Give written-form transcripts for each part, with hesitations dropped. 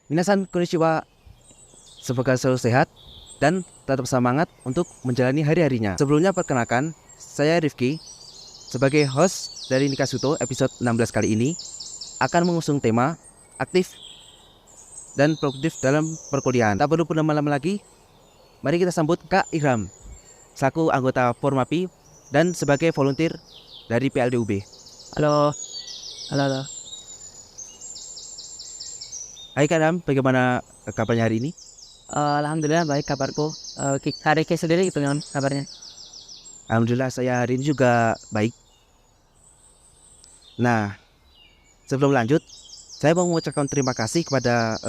Minasan konnichiwa, semoga selalu sehat dan tetap semangat untuk menjalani hari-harinya. Sebelumnya perkenalkan, saya Rifki sebagai host dari Nikasuto episode 16 kali ini akan mengusung tema aktif dan produktif dalam perkuliahan. Tak perlu berlama-lama lagi, mari kita sambut Kak Ihram selaku anggota Formapi dan sebagai volunteer dari PLDUB. Halo, halo, halo. Hai Kak Ihram, bagaimana kabarnya hari ini? Alhamdulillah baik kabarku. Hari ke sendiri gitu kan kabarnya. Alhamdulillah saya hari ini juga baik. Nah, sebelum lanjut, saya mau mengucapkan terima kasih kepada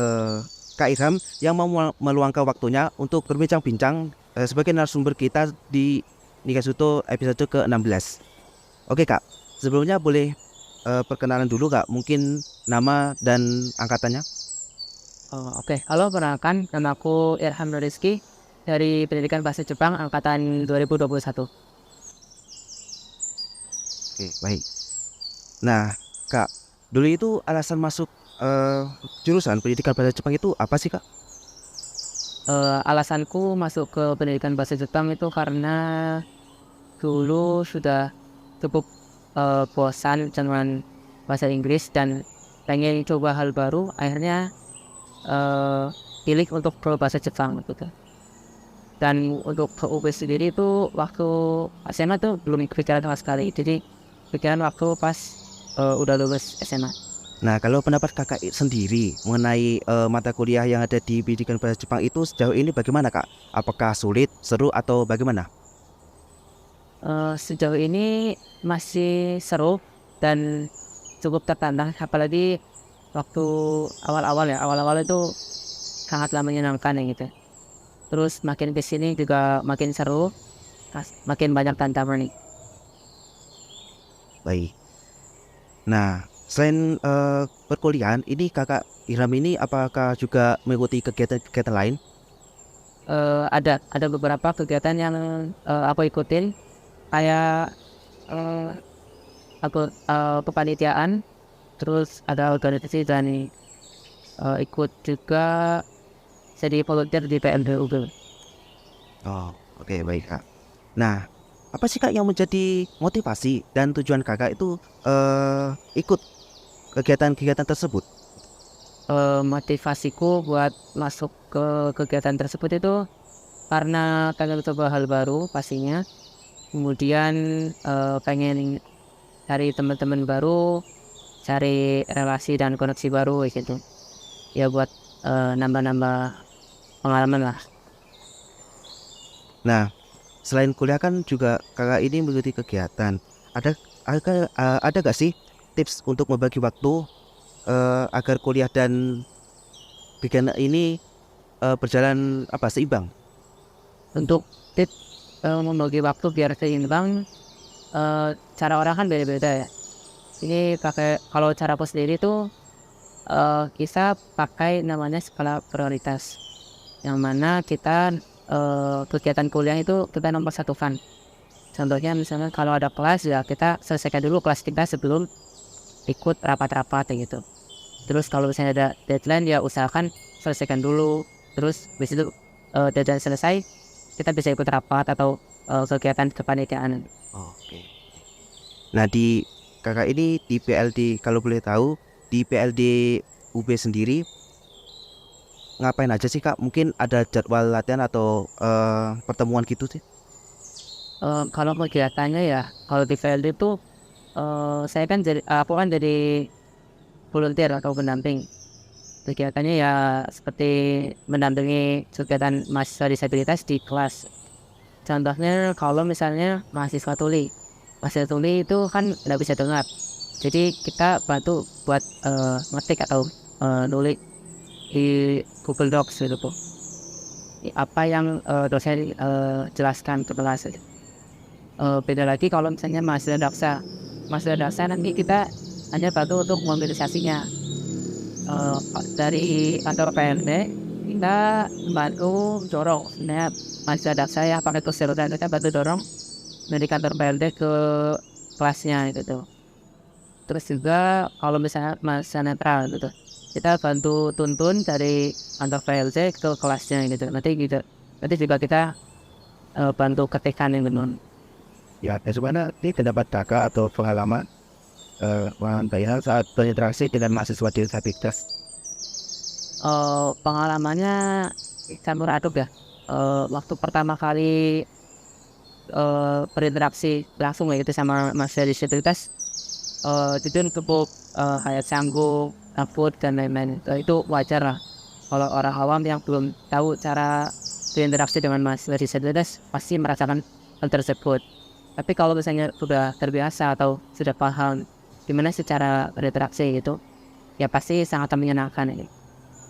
Kak Irham yang mau meluangkan waktunya untuk berbincang-bincang sebagai narasumber kita di Nikasuto episode ke-16. Oke Kak, sebelumnya boleh perkenalan dulu Kak, mungkin nama dan angkatannya? Oke. Halo, perkenalkan nama aku Irham Rizky dari Pendidikan Bahasa Jepang angkatan 2021. Oke, baik. Nah, Kak, dulu itu alasan masuk jurusan pendidikan bahasa Jepang itu apa sih Kak? Alasanku masuk ke Pendidikan Bahasa Jepang itu karena dulu sudah cukup bosan dengan bahasa Inggris dan pengen coba hal baru. Akhirnya pilih untuk ke bahasa Jepang gitu. Dan untuk ke UB sendiri itu waktu SMA tuh belum kepikiran sama sekali. Jadi pikiran waktu pas udah lulus SMA. Nah, kalau pendapat kakak sendiri mengenai mata kuliah yang ada di pendidikan bahasa Jepang itu sejauh ini bagaimana kak? Apakah sulit, seru, atau bagaimana? Sejauh ini masih seru dan cukup tertantang. Apalagi waktu awal-awal itu sangatlah menyenangkan ya gitu. Terus makin kesini juga makin seru, makin banyak tantangan nih. Baik. Nah, selain perkuliahan, ini kakak Ilham ini apakah juga mengikuti kegiatan-kegiatan lain? Ada beberapa kegiatan yang aku ikutin kayak eh, kepanitiaan, terus ada organisasi dan ikut juga jadi volunteer di PLDUB. Oh, oke, baik kak. Nah, apa sih kak yang menjadi motivasi dan tujuan kakak itu ikut kegiatan-kegiatan tersebut? Motivasiku buat masuk ke kegiatan tersebut itu karena pengen coba hal baru pastinya, kemudian pengen cari teman-teman baru, cari relasi dan koneksi baru gitu ya, buat nambah-nambah pengalaman lah. Nah, selain kuliah kan juga kakak ini mengikuti kegiatan. Ada gak sih tips untuk membagi waktu agar kuliah dan kegiatan ini berjalan seimbang? Untuk tips membagi waktu biar seimbang, cara orang kan beda-beda ya. Ini pakai, kalau cara aku sendiri tuh kita pakai namanya skala prioritas, yang mana kita kegiatan kuliah itu kita nomor satukan. Contohnya misalnya kalau ada kelas ya kita selesaikan dulu kelas kita sebelum ikut rapat-rapat kayak gitu. Terus kalau misalnya ada deadline ya usahakan selesaikan dulu. Terus habis itu deadline selesai kita bisa ikut rapat atau kegiatan kepanitiaan. Oke. Nah di kakak ini di PLD kalau boleh tahu di PLD UB sendiri ngapain aja sih kak? Mungkin ada jadwal latihan atau pertemuan gitu sih? Kalau kegiatannya ya kalau di VLD itu saya kan aku kan jadi volunteer atau pendamping. Kegiatannya ya seperti mendampingi kegiatan mahasiswa disabilitas di kelas. Contohnya kalau misalnya mahasiswa tuli itu kan nggak bisa dengar. Jadi kita bantu buat ngetik atau nulis di Google Docs gitu po. Apa yang dosen jelaskan ke kelas. Beda lagi kalau misalnya mahasiswa daksa nanti kita hanya bantu untuk mobilisasinya. Dari kantor PRD kita bantu dorong sebenarnya mahasiswa daksa ya pakai kursi roda, kita bantu dorong dari kantor PLD ke kelasnya gitu. Terus juga kalau misalnya masa netral gitu, kita bantu tuntun dari kantor VLC ke kelasnya gitu. Nanti juga kita bantu ketikkan yang benar. Ya, bagaimana ini pendapat kakak atau pengalaman pengalaman saat berinteraksi dengan mahasiswa disabilitas? Pengalamannya campur aduk ya. Waktu pertama kali berinteraksi langsung ya gitu sama mahasiswa disabilitas, jujur cukup kayak canggung, takut dan lain-lain. Itu wajar lah. Kalau orang awam yang belum tahu cara berinteraksi dengan mahasiswa disabilitas pasti merasakan hal tersebut. Tapi kalau misalnya sudah terbiasa atau sudah paham gimana secara berinteraksi gitu, ya pasti sangat menyenangkan ya.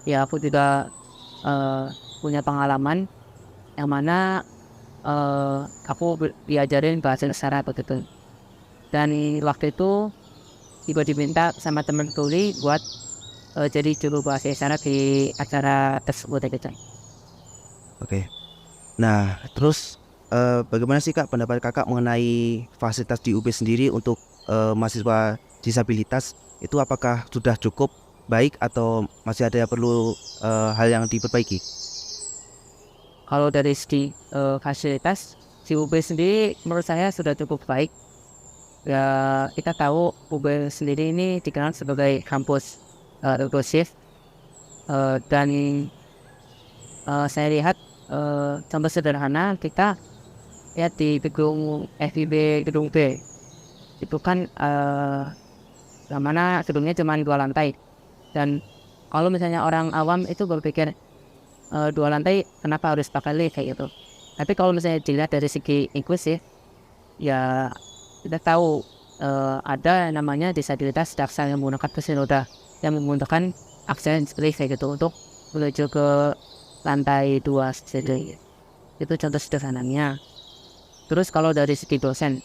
Ya aku juga punya pengalaman yang mana aku diajarin bahasa isyarat begitu. Dan waktu itu juga diminta sama teman tuli buat jadi juru bahasa isyarat di acara tersebut gitu. Oke. Nah, terus bagaimana sih Kak pendapat Kakak mengenai fasilitas di UB sendiri untuk mahasiswa disabilitas itu apakah sudah cukup baik atau masih ada yang perlu hal yang diperbaiki? Kalau dari segi fasilitas si UB sendiri menurut saya sudah cukup baik. Ya kita tahu UB sendiri ini dikenal sebagai kampus inklusif dan saya lihat contoh sederhana kita lihat di gedung FIB gedung B itu kan yang mana gedungnya cuma 2 lantai dan kalau misalnya orang awam itu berpikir 2 lantai kenapa harus pakai lift kayak gitu. Tapi kalau misalnya dilihat dari segi inklusif ya kita tahu ada namanya disabilitas daksa yang menggunakan kursi roda yang menggunakan akses lift kayak gitu untuk menuju ke lantai 2 sendiri. Itu contoh sederhananya. Terus kalau dari segi dosen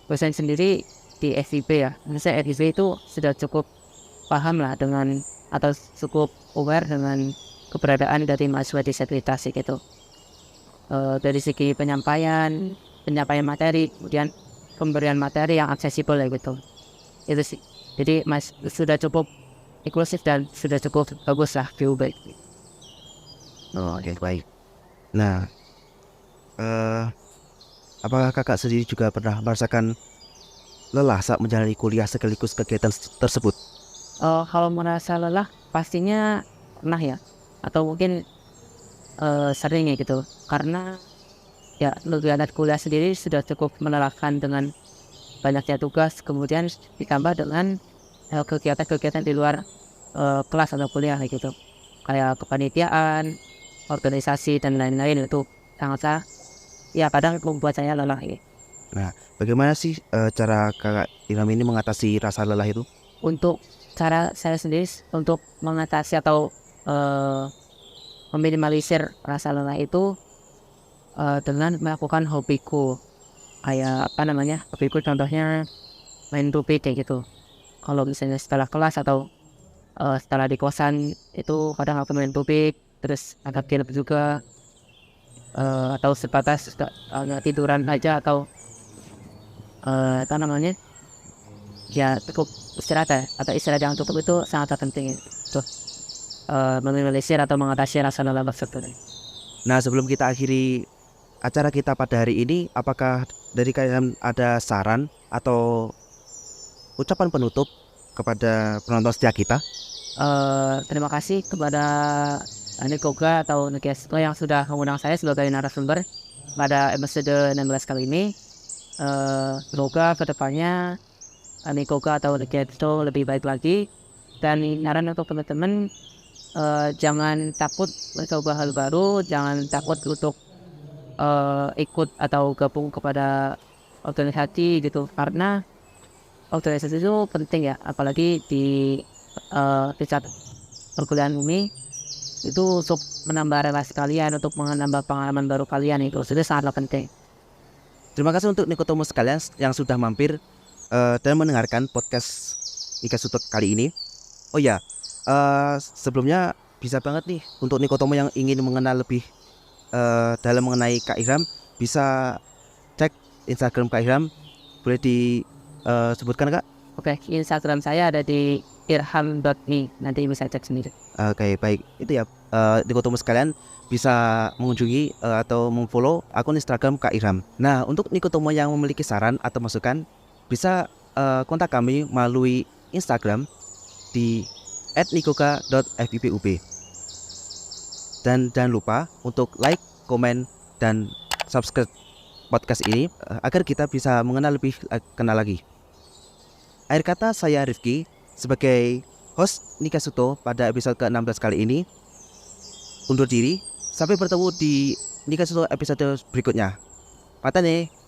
sendiri di FIB ya, misalnya FIB itu sudah cukup paham lah dengan atau cukup aware dengan keberadaan dari mahasiswa disabilitas gitu. Dari segi penyampaian materi, kemudian pemberian materi yang aksesibel ya gitu. Itu sih. Jadi sudah cukup inklusif dan sudah cukup bagus lah FIB. Oh, oke, baik. Nah, apakah Kakak sendiri juga pernah merasakan lelah saat menjalani kuliah sekaligus kegiatan tersebut? Kalau merasa lelah pastinya pernah ya, atau mungkin sering ya gitu, karena ya kegiatan kuliah sendiri sudah cukup melelahkan dengan banyaknya tugas, kemudian ditambah dengan kegiatan-kegiatan di luar kelas atau kuliah gitu, kayak kepanitiaan, organisasi dan lain-lain itu sangat ya kadang membuat saya lelah ya. Nah, bagaimana sih cara Kakak Ilham ini mengatasi rasa lelah itu? Untuk cara saya sendiri untuk mengatasi atau meminimalisir rasa lelah itu dengan melakukan hobiku, kayak hobiku contohnya main rupit kayak gitu. Kalau misalnya setelah kelas atau setelah di kosan itu kadang aku main rupit, terus agak film juga atau sebatas tiduran aja atau ya cukup istirahat ya, atau istirahat yang cukup itu sangat penting tuh meminimalisir atau mengatasi rasa lelah tersebut. Nah, sebelum kita akhiri acara kita pada hari ini, apakah dari kalian ada saran atau ucapan penutup kepada penonton setia kita? Terima kasih kepada Nikoga atau Negesto yang sudah mengundang saya sebagai narasumber pada episode 16 kali ini. Semoga kedepannya Nikoga atau Negesto lebih baik lagi, dan saran untuk teman-teman jangan takut mencoba hal baru, jangan takut untuk ikut atau gabung kepada organisasi gitu, karena organisasi itu penting ya, apalagi di tingkat perkuliahan ini itu untuk menambah relasi kalian, untuk menambah pengalaman baru kalian, itu sangatlah penting. Terima kasih untuk Nikotomo sekalian yang sudah mampir dan mendengarkan podcast Nikasuto kali ini. Oh ya, sebelumnya bisa banget nih untuk Nikotomo yang ingin mengenal lebih dalam mengenai Kak Ilham, bisa cek Instagram Kak Ilham. Boleh disebutkan Kak? Oke, Instagram saya ada di irham.me, nanti bisa cek sendiri. Oke, baik. Itu ya, dikotomo sekalian bisa mengunjungi atau memfollow akun Instagram Kak Irham. Nah, untuk Nikotomo yang memiliki saran atau masukan bisa kontak kami melalui Instagram di @nikoka.fipub. Dan jangan lupa untuk like, komen, dan subscribe podcast ini agar kita bisa mengenal lebih kenal lagi. Akhir kata, saya Rifki sebagai host Nikasuto pada episode ke-16 kali ini undur diri. Sampai bertemu di Nikasuto episode berikutnya. Matane.